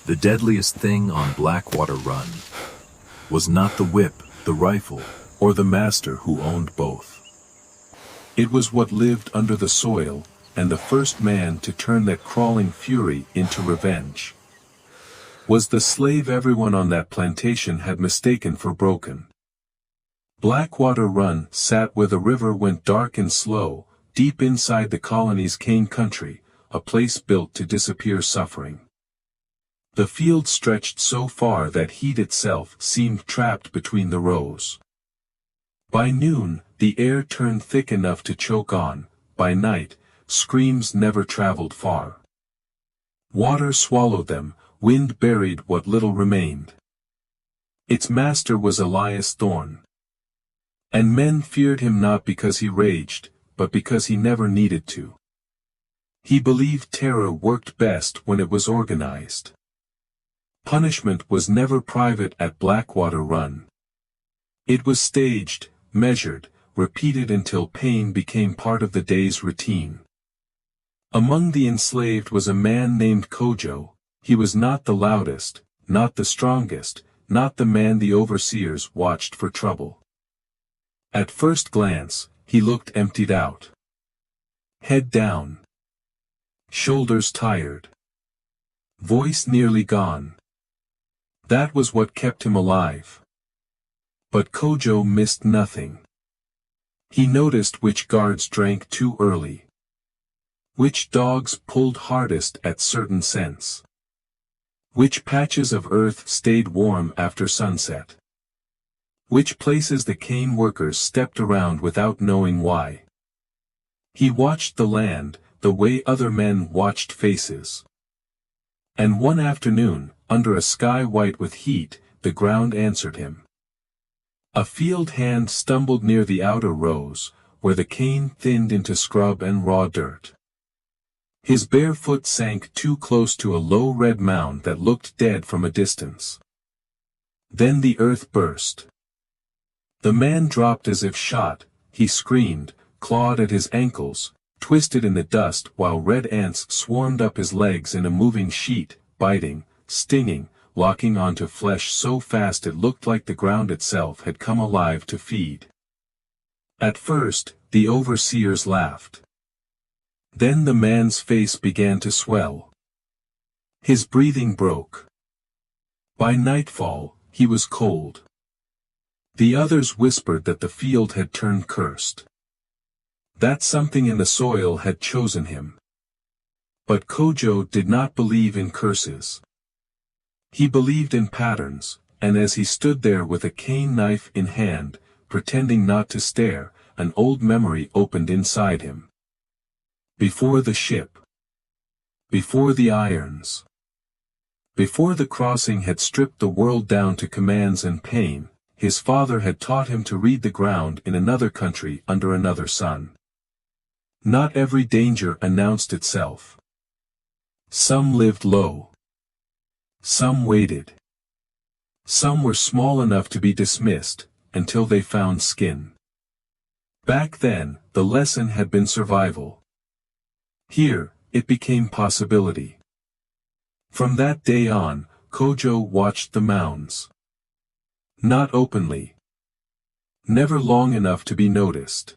The deadliest thing on Blackwater Run was not the whip, the rifle, or the master who owned both. It was what lived under the soil, and the first man to turn that crawling fury into revenge was the slave everyone on that plantation had mistaken for broken. Blackwater Run sat where the river went dark and slow, deep inside the colony's cane country, a place built to disappear suffering. The field stretched so far that heat itself seemed trapped between the rows. By noon, the air turned thick enough to choke on; by night, screams never traveled far. Water swallowed them, wind buried what little remained. Its master was Elias Thorne. And men feared him not because he raged, but because he never needed to. He believed terror worked best when it was organized. Punishment was never private at Blackwater Run. It was staged, measured, repeated until pain became part of the day's routine. Among the enslaved was a man named Kojo. He was not the loudest, not the strongest, not the man the overseers watched for trouble. At first glance, he looked emptied out. Head down. Shoulders tired. Voice nearly gone. That was what kept him alive. But Kojo missed nothing. He noticed which guards drank too early. Which dogs pulled hardest at certain scents. Which patches of earth stayed warm after sunset. Which places the cane workers stepped around without knowing why. He watched the land, the way other men watched faces. And one afternoon, under a sky white with heat, the ground answered him. A field hand stumbled near the outer rows, where the cane thinned into scrub and raw dirt. His bare foot sank too close to a low red mound that looked dead from a distance. Then the earth burst. The man dropped as if shot. He screamed, clawed at his ankles, twisted in the dust while red ants swarmed up his legs in a moving sheet, biting, stinging, locking onto flesh so fast it looked like the ground itself had come alive to feed. At first, the overseers laughed. Then the man's face began to swell. His breathing broke. By nightfall, he was cold. The others whispered that the field had turned cursed. That something in the soil had chosen him. But Kojo did not believe in curses. He believed in patterns, and as he stood there with a cane knife in hand, pretending not to stare, an old memory opened inside him. Before the ship. Before the irons. Before the crossing had stripped the world down to commands and pain, his father had taught him to read the ground in another country under another sun. Not every danger announced itself. Some lived low. Some waited. Some were small enough to be dismissed, until they found skin. Back then, the lesson had been survival. Here, it became possibility. From that day on, Kojo watched the mounds. Not openly. Never long enough to be noticed.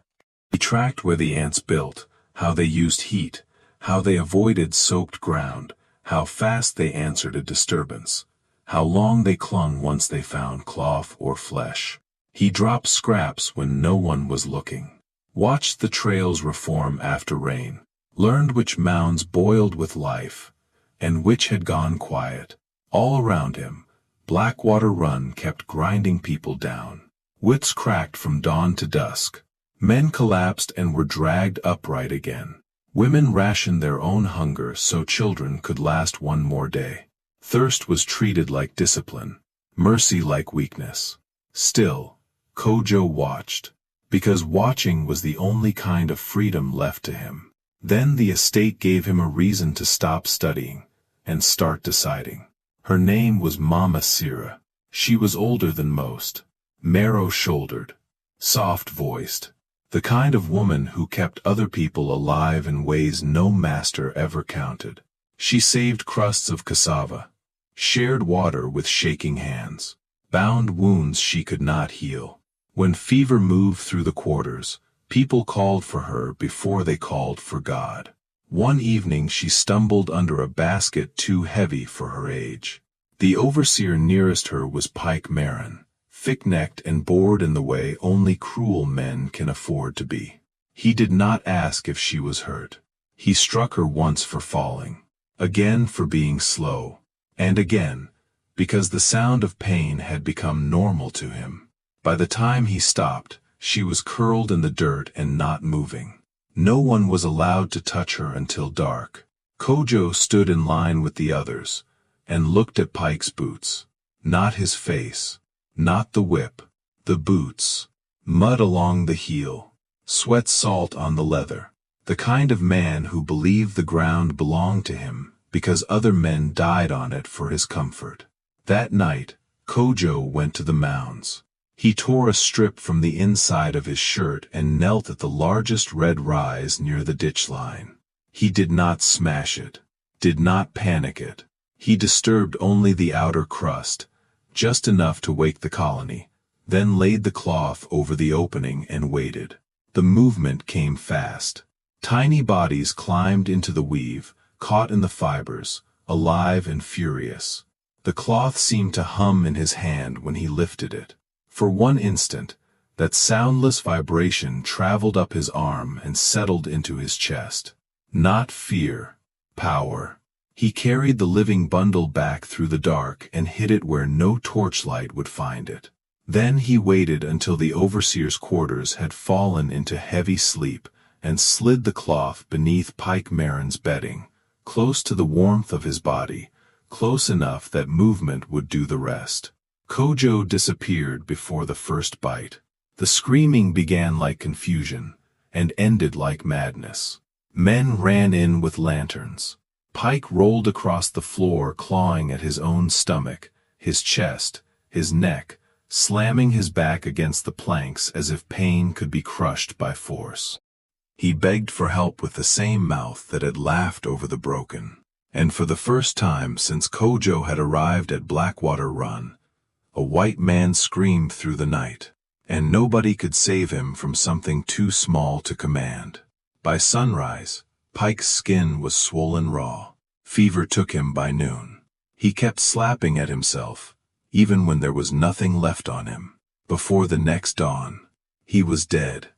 He tracked where the ants built, how they used heat, how they avoided soaked ground, how fast they answered a disturbance, how long they clung once they found cloth or flesh. He dropped scraps when no one was looking. Watched the trails reform after rain, learned which mounds boiled with life, and which had gone quiet. All around him, Blackwater Run kept grinding people down. Wits cracked from dawn to dusk. Men collapsed and were dragged upright again. Women rationed their own hunger so children could last one more day. Thirst was treated like discipline, mercy like weakness. Still, Kojo watched, because watching was the only kind of freedom left to him. Then the estate gave him a reason to stop studying, and start deciding. Her name was Mama Sira. She was older than most, narrow-shouldered, soft-voiced, the kind of woman who kept other people alive in ways no master ever counted. She saved crusts of cassava. shared water with shaking hands, bound wounds she could not heal. When fever moved through the quarters, people called for her before they called for God. One evening she stumbled under a basket too heavy for her age. The overseer nearest her was Pike Marin, thick-necked and bored in the way only cruel men can afford to be. He did not ask if she was hurt. He struck her once for falling, again for being slow, and again, because the sound of pain had become normal to him. By the time he stopped, she was curled in the dirt and not moving. No one was allowed to touch her until dark. Kojo stood in line with the others, and looked at Pike's boots. Not his face, not the whip, the boots. Mud along the heel, sweat salt on the leather. The kind of man who believed the ground belonged to him, because other men died on it for his comfort. That night, Kojo went to the mounds. He tore a strip from the inside of his shirt and knelt at the largest red rise near the ditch line. He did not smash it, did not panic it. He disturbed only the outer crust, just enough to wake the colony, then laid the cloth over the opening and waited. The movement came fast. Tiny bodies climbed into the weave, caught in the fibers, alive and furious. The cloth seemed to hum in his hand when he lifted it. For one instant, that soundless vibration traveled up his arm and settled into his chest. Not fear, power. He carried the living bundle back through the dark and hid it where no torchlight would find it. Then he waited until the overseer's quarters had fallen into heavy sleep and slid the cloth beneath Pike Marin's bedding, close to the warmth of his body, close enough that movement would do the rest. Kojo disappeared before the first bite. The screaming began like confusion, and ended like madness. Men ran in with lanterns. Pike rolled across the floor clawing at his own stomach, his chest, his neck, slamming his back against the planks as if pain could be crushed by force. He begged for help with the same mouth that had laughed over the broken. And for the first time since Kojo had arrived at Blackwater Run, a white man screamed through the night, and nobody could save him from something too small to command. By sunrise, Pike's skin was swollen raw. Fever took him by noon. He kept slapping at himself, even when there was nothing left on him. Before the next dawn, he was dead.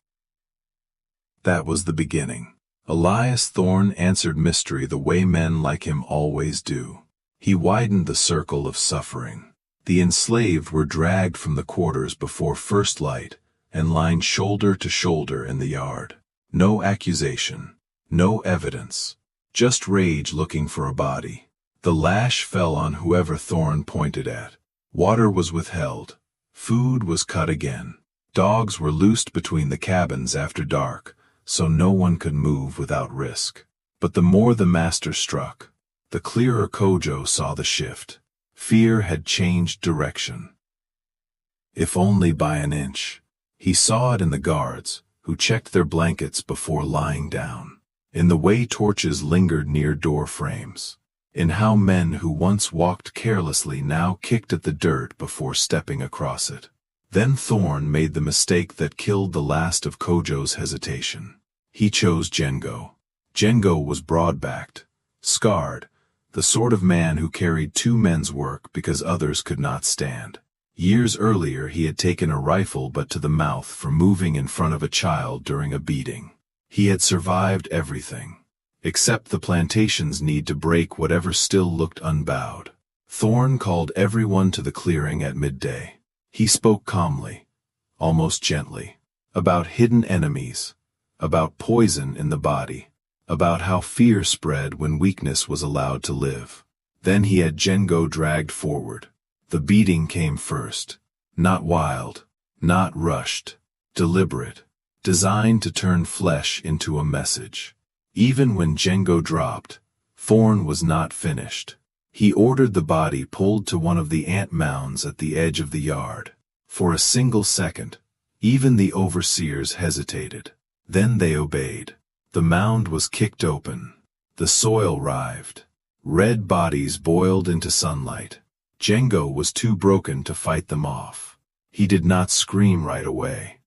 That was the beginning. Elias Thorne answered mystery the way men like him always do. He widened the circle of suffering. The enslaved were dragged from the quarters before first light and lined shoulder to shoulder in the yard. No accusation, no evidence, just rage looking for a body. The lash fell on whoever Thorne pointed at. Water was withheld. Food was cut again. Dogs were loosed between the cabins after dark, so no one could move without risk. But the more the master struck, the clearer Kojo saw the shift. Fear had changed direction. If only by an inch. He saw it in the guards, who checked their blankets before lying down. In the way torches lingered near door frames. In how men who once walked carelessly now kicked at the dirt before stepping across it. Then Thorne made the mistake that killed the last of Kojo's hesitation. He chose Jengo. Jengo was broad-backed, scarred, the sort of man who carried two men's work because others could not stand. Years earlier he had taken a rifle but to the mouth for moving in front of a child during a beating. He had survived everything, except the plantation's need to break whatever still looked unbowed. Thorne called everyone to the clearing at midday. He spoke calmly, almost gently, about hidden enemies, about poison in the body, about how fear spread when weakness was allowed to live. Then he had Jengo dragged forward. The beating came first, not wild, not rushed, deliberate, designed to turn flesh into a message. Even when Jengo dropped, Thorne was not finished. He ordered the body pulled to one of the ant mounds at the edge of the yard. For a single second, even the overseers hesitated. Then they obeyed. The mound was kicked open. The soil writhed. Red bodies boiled into sunlight. Django was too broken to fight them off. He did not scream right away.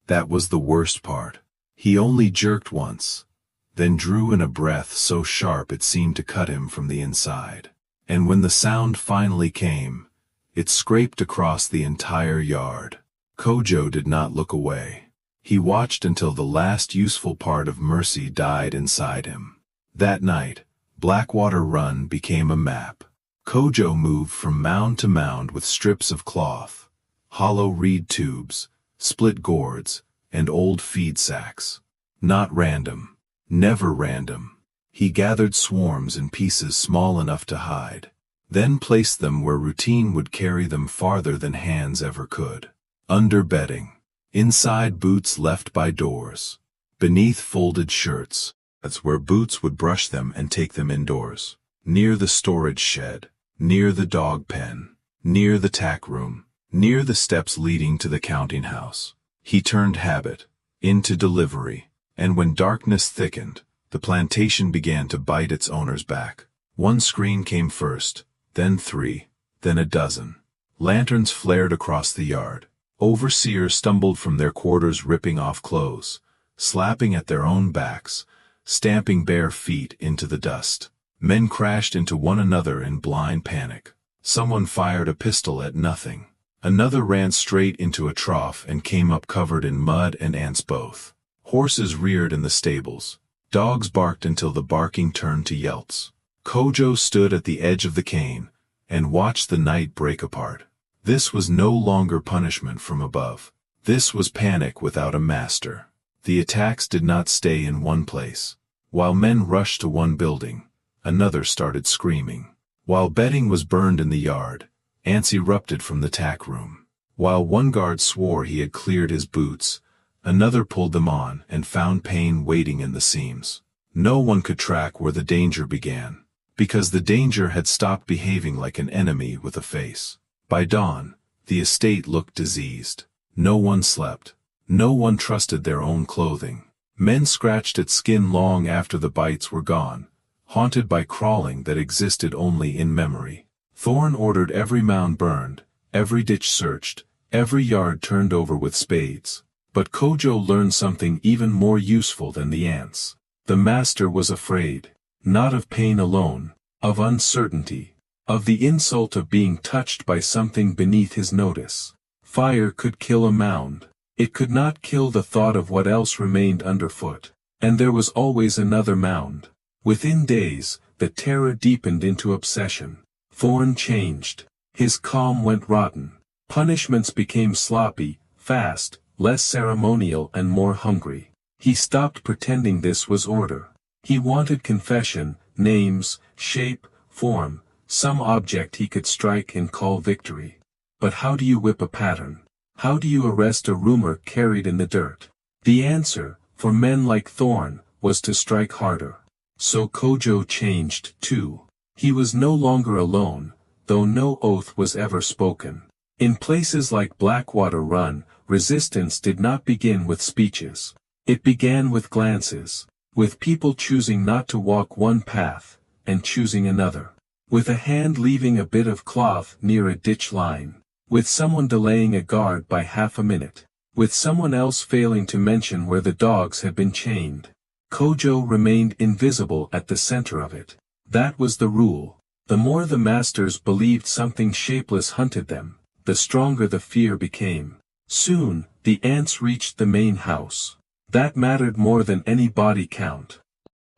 That was the worst part. He only jerked once, then drew in a breath so sharp it seemed to cut him from the inside. And when the sound finally came, it scraped across the entire yard. Kojo did not look away. He watched until the last useful part of mercy died inside him. That night, Blackwater Run became a map. Kojo moved from mound to mound with strips of cloth, hollow reed tubes, split gourds, and old feed sacks. Not random. Never random. He gathered swarms in pieces small enough to hide, then placed them where routine would carry them farther than hands ever could. Under bedding. Inside boots left by doors. Beneath folded shirts. That's where boots would brush them and take them indoors. Near the storage shed. Near the dog pen. Near the tack room. Near the steps leading to the counting house. He turned habit into delivery, and when darkness thickened, the plantation began to bite its owners back. One screen came first, then 3, then a dozen. Lanterns flared across the yard. Overseers stumbled from their quarters ripping off clothes, slapping at their own backs, stamping bare feet into the dust. Men crashed into one another in blind panic. Someone fired a pistol at nothing. Another ran straight into a trough and came up covered in mud and ants both. Horses reared in the stables. Dogs barked until the barking turned to yelps. Kojo stood at the edge of the cane and watched the night break apart. This was no longer punishment from above. This was panic without a master. The attacks did not stay in one place. While men rushed to one building, another started screaming. While bedding was burned in the yard, ants erupted from the tack room. While one guard swore he had cleared his boots, another pulled them on and found pain waiting in the seams. No one could track where the danger began, because the danger had stopped behaving like an enemy with a face. By dawn, the estate looked diseased. No one slept. No one trusted their own clothing. Men scratched at skin long after the bites were gone, haunted by crawling that existed only in memory. Thorn ordered every mound burned, every ditch searched, every yard turned over with spades. But Kojo learned something even more useful than the ants. The master was afraid, not of pain alone, of uncertainty, of the insult of being touched by something beneath his notice. Fire could kill a mound. It could not kill the thought of what else remained underfoot. And there was always another mound. Within days, the terror deepened into obsession. Thorn changed. His calm went rotten. Punishments became sloppy, fast, less ceremonial and more hungry. He stopped pretending this was order. He wanted confession, names, shape, form, some object he could strike and call victory. But how do you whip a pattern? How do you arrest a rumor carried in the dirt? The answer, for men like Thorn, was to strike harder. So Kojo changed too. He was no longer alone, though no oath was ever spoken. In places like Blackwater Run, resistance did not begin with speeches. It began with glances, with people choosing not to walk one path, and choosing another. With a hand leaving a bit of cloth near a ditch line. With someone delaying a guard by half a minute. With someone else failing to mention where the dogs had been chained. Kojo remained invisible at the center of it. That was the rule. The more the masters believed something shapeless hunted them, the stronger the fear became. Soon, the ants reached the main house. That mattered more than any body count.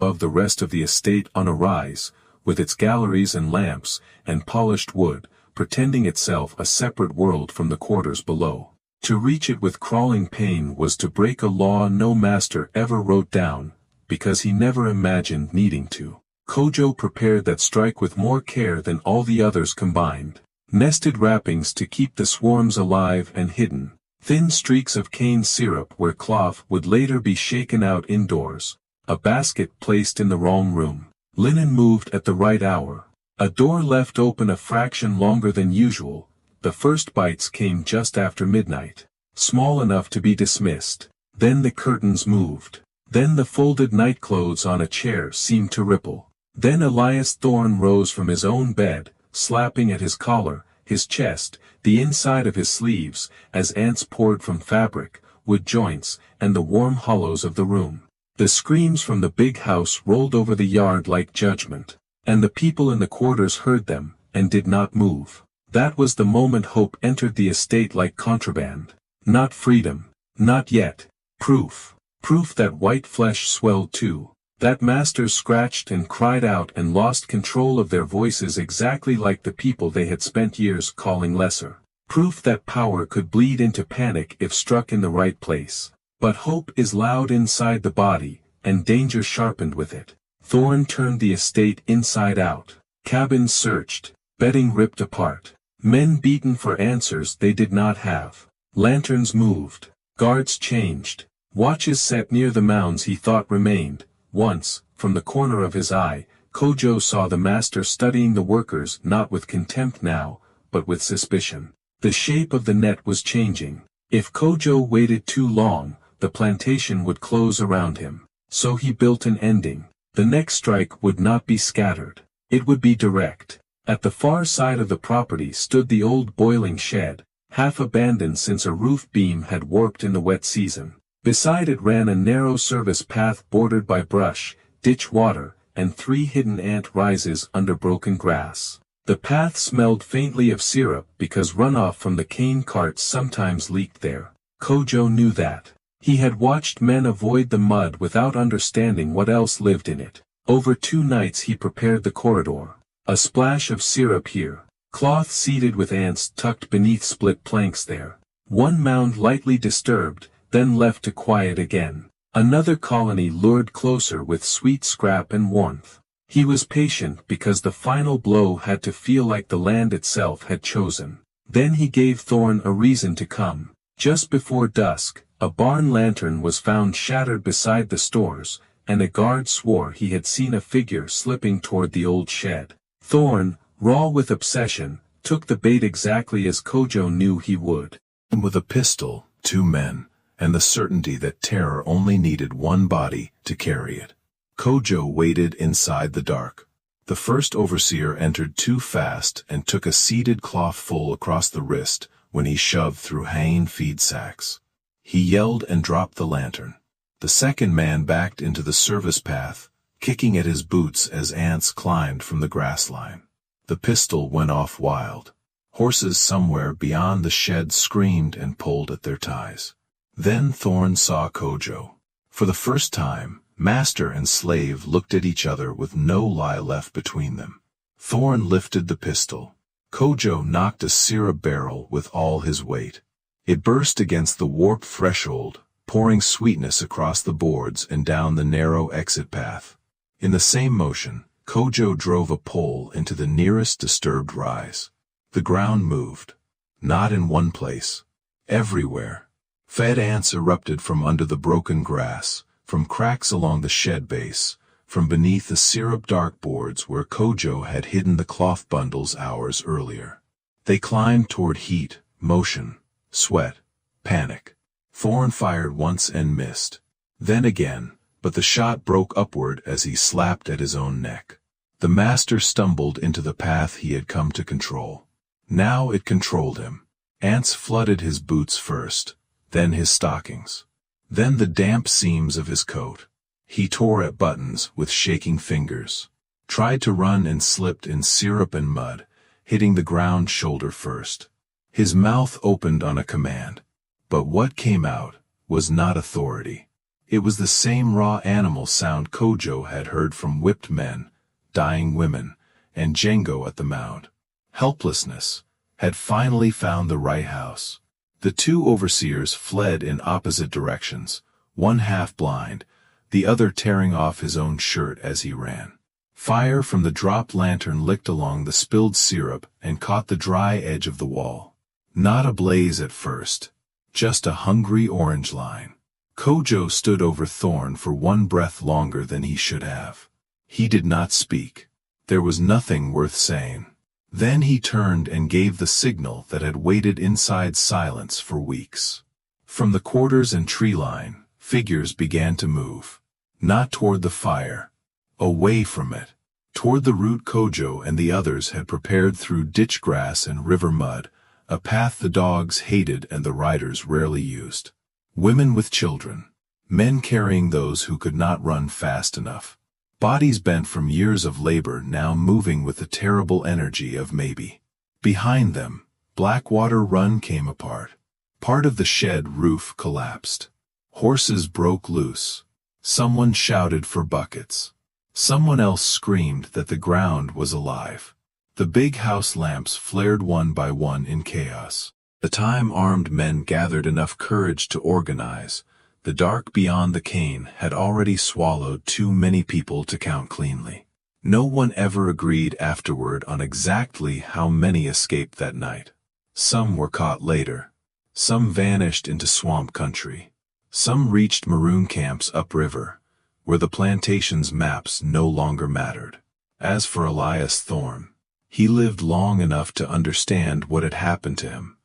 Above the rest of the estate on a rise, with its galleries and lamps, and polished wood, pretending itself a separate world from the quarters below. To reach it with crawling pain was to break a law no master ever wrote down, because he never imagined needing to. Kojo prepared that strike with more care than all the others combined. Nested wrappings to keep the swarms alive and hidden. Thin streaks of cane syrup where cloth would later be shaken out indoors. A basket placed in the wrong room. Linen moved at the right hour. A door left open a fraction longer than usual. The first bites came just after midnight. Small enough to be dismissed. Then the curtains moved. Then the folded nightclothes on a chair seemed to ripple. Then Elias Thorne rose from his own bed, slapping at his collar, his chest, the inside of his sleeves, as ants poured from fabric, wood joints, and the warm hollows of the room. The screams from the big house rolled over the yard like judgment, and the people in the quarters heard them, and did not move. That was the moment hope entered the estate like contraband. Not freedom. Not yet. Proof. Proof that white flesh swelled too. That masters scratched and cried out and lost control of their voices exactly like the people they had spent years calling lesser. Proof that power could bleed into panic if struck in the right place. But hope is loud inside the body, and danger sharpened with it. Thorne turned the estate inside out. Cabins searched, bedding ripped apart. Men beaten for answers they did not have. Lanterns moved. Guards changed. Watches set near the mounds he thought remained. Once, from the corner of his eye, Kojo saw the master studying the workers not with contempt now, but with suspicion. The shape of the net was changing. If Kojo waited too long, the plantation would close around him. So he built an ending. The next strike would not be scattered. It would be direct. At the far side of the property stood the old boiling shed, half abandoned since a roof beam had warped in the wet season. Beside it ran a narrow service path bordered by brush, ditch water, and 3 hidden ant rises under broken grass. The path smelled faintly of syrup because runoff from the cane carts sometimes leaked there. Kojo knew that. He had watched men avoid the mud without understanding what else lived in it. Over 2 nights he prepared the corridor. A splash of syrup here. Cloth seeded with ants tucked beneath split planks there. One mound lightly disturbed, then left to quiet again. Another colony lured closer with sweet scrap and warmth. He was patient because the final blow had to feel like the land itself had chosen. Then he gave Thorne a reason to come. Just before dusk, a barn lantern was found shattered beside the stores, and a guard swore he had seen a figure slipping toward the old shed. Thorne, raw with obsession, took the bait exactly as Kojo knew he would. And with a pistol, 2 men, and the certainty that terror only needed one body to carry it. Kojo waited inside the dark. The first overseer entered too fast and took a seeded cloth full across the wrist when he shoved through hanging feed sacks. He yelled and dropped the lantern. The second man backed into the service path, kicking at his boots as ants climbed from the grass line. The pistol went off wild. Horses somewhere beyond the shed screamed and pulled at their ties. Then Thorne saw Kojo. For the first time, master and slave looked at each other with no lie left between them. Thorne lifted the pistol. Kojo knocked a syrup barrel with all his weight. It burst against the warped threshold, pouring sweetness across the boards and down the narrow exit path. In the same motion, Kojo drove a pole into the nearest disturbed rise. The ground moved. Not in one place. Everywhere. Fed ants erupted from under the broken grass, from cracks along the shed base, from beneath the syrup dartboards where Kojo had hidden the cloth bundles hours earlier. They climbed toward heat, motion, sweat, panic. Thorne fired once and missed. Then again, but the shot broke upward as he slapped at his own neck. The master stumbled into the path he had come to control. Now it controlled him. Ants flooded his boots first, then his stockings. Then the damp seams of his coat. He tore at buttons with shaking fingers. Tried to run and slipped in syrup and mud, hitting the ground shoulder first. His mouth opened on a command. But what came out was not authority. It was the same raw animal sound Kojo had heard from whipped men, dying women, and Django at the mound. Helplessness had finally found the right house. The 2 overseers fled in opposite directions, one half blind, the other tearing off his own shirt as he ran. Fire from the dropped lantern licked along the spilled syrup and caught the dry edge of the wall. Not a blaze at first, just a hungry orange line. Kojo stood over Thorne for one breath longer than he should have. He did not speak. There was nothing worth saying. Then he turned and gave the signal that had waited inside silence for weeks. From the quarters and tree line, figures began to move. Not toward the fire. Away from it. Toward the route Kojo and the others had prepared through ditch grass and river mud, a path the dogs hated and the riders rarely used. Women with children, men carrying those who could not run fast enough. Bodies bent from years of labor now moving with the terrible energy of maybe. Behind them, Blackwater Run came apart. Part of the shed roof collapsed. Horses broke loose. Someone shouted for buckets. Someone else screamed that the ground was alive. The big house lamps flared one by one in chaos. The time armed men gathered enough courage to organize, the dark beyond the cane had already swallowed too many people to count cleanly. No one ever agreed afterward on exactly how many escaped that night. Some were caught later. Some vanished into swamp country. Some reached maroon camps upriver, where the plantation's maps no longer mattered. As for Elias Thorne, he lived long enough to understand what had happened to him,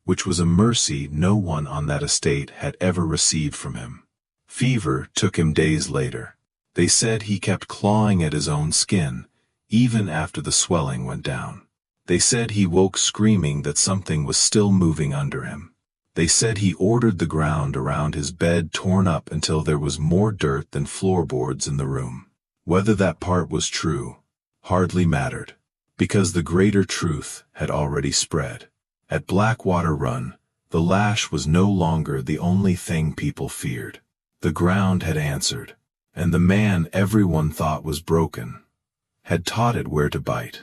which was a mercy no one on that estate had ever received from him. Fever took him days later. They said he kept clawing at his own skin, even after the swelling went down. They said he woke screaming that something was still moving under him. They said he ordered the ground around his bed torn up until there was more dirt than floorboards in the room. Whether that part was true hardly mattered, because the greater truth had already spread. At Blackwater Run, the lash was no longer the only thing people feared. The ground had answered, and the man everyone thought was broken had taught it where to bite.